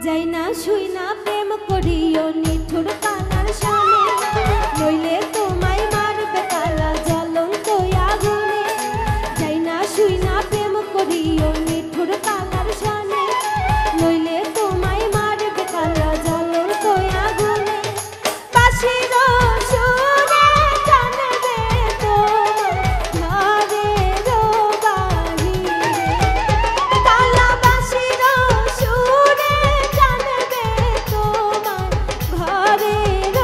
যাই না শুই না প্রেম করিও নিঠুর কালার সামনে, নইলে তোমায় মারবে কালা জ্বলন্ত আগুনে। যাই না শুই না প্রেম করিও নিঠুর কালার সামনে, নইলে তোমায় মারবে কালা জ্বলন্ত আগুনে। বাঁশির সুরে টানবে তোমার ঘরের বাহিরে, কালা বাঁশির সুরে টানবে তোমার ঘরের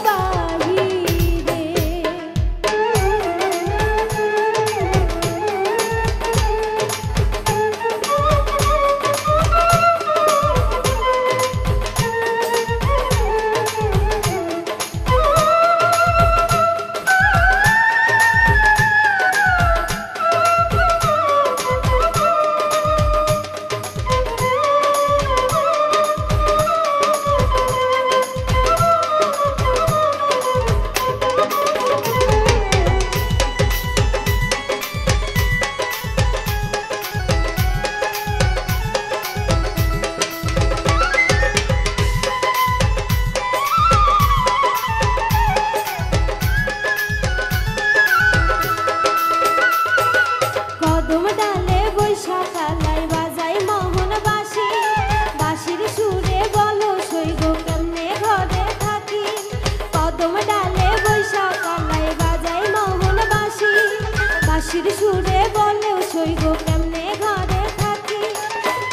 বাহিরে। কদম ডালে বৈশাখালায় বাজাই মোহন বাঁশি, বাঁশির সুরে বলো সইগো কেমনে ঘরে থাকি। কদম ডালে বৈশাখালায় বাজাই মোহন বাঁশি, বাঁশির সুরে বলো সইগো কেমনে ঘরে থাকি।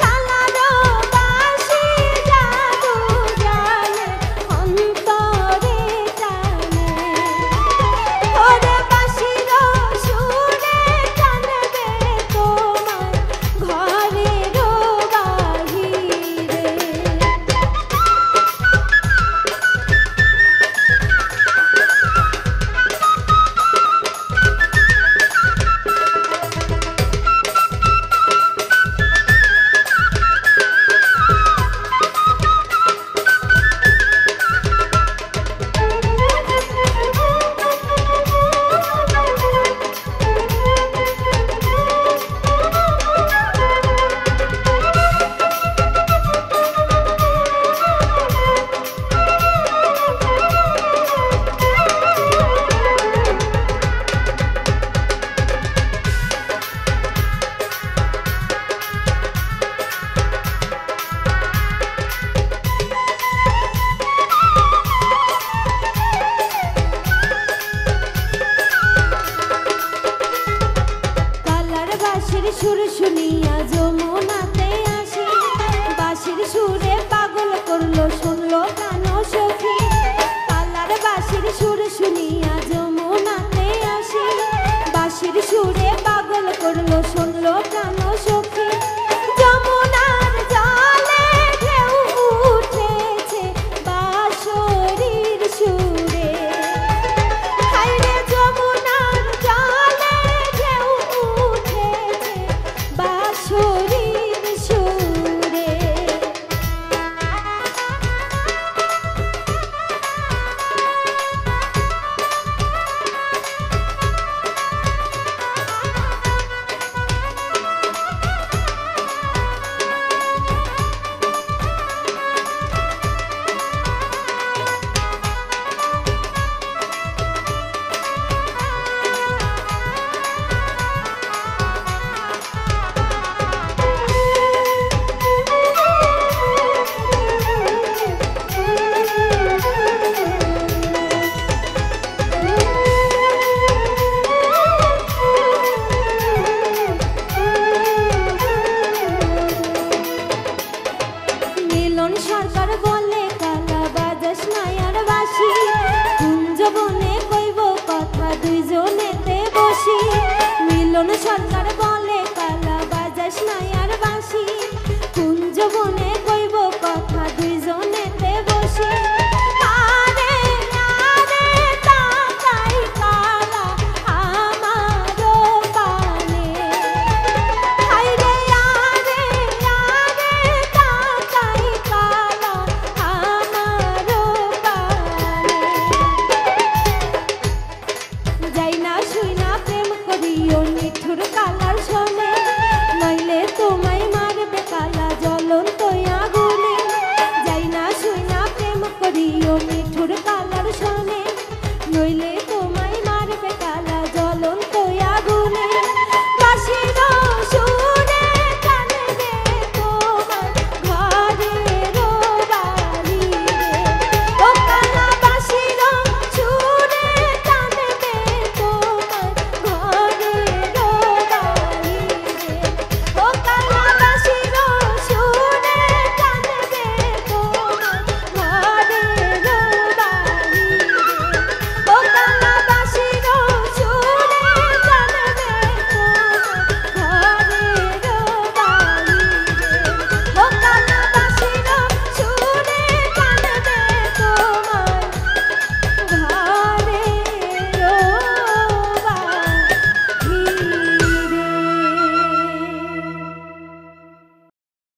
কালারো বাঁশি জাদু জানে অন্তরে টানে, ওরে বাঁশির সুরে টানবে তোমার ঘরের বাহিরে। কালার বাঁশির সুর শুনিয়া যমুনাতে আসি, বাঁশির সুরে পাগল করলো শুনলো কেন সখী। কালার বাঁশির সুর শুনিয়া যমুনাতে আসি, বাঁশির সুরে পাগল করলো শুনলো কেন সখী। যমুনার জলে ঢেউ উঠেছে বাঁশরীর সুরে, হায়রে যমুনার জলে ঢেউ উঠেছে বাঁশরীর সুরে। মিলন সরকার বলে কালা বাজাস নায়ার বাঁশি, কুঞ্জ বনে কইব কথা দুইজনেতে বসি। মিলন সরকার বলে কালা বাজাস নায়ার বাঁশি, কুঞ্জ বনে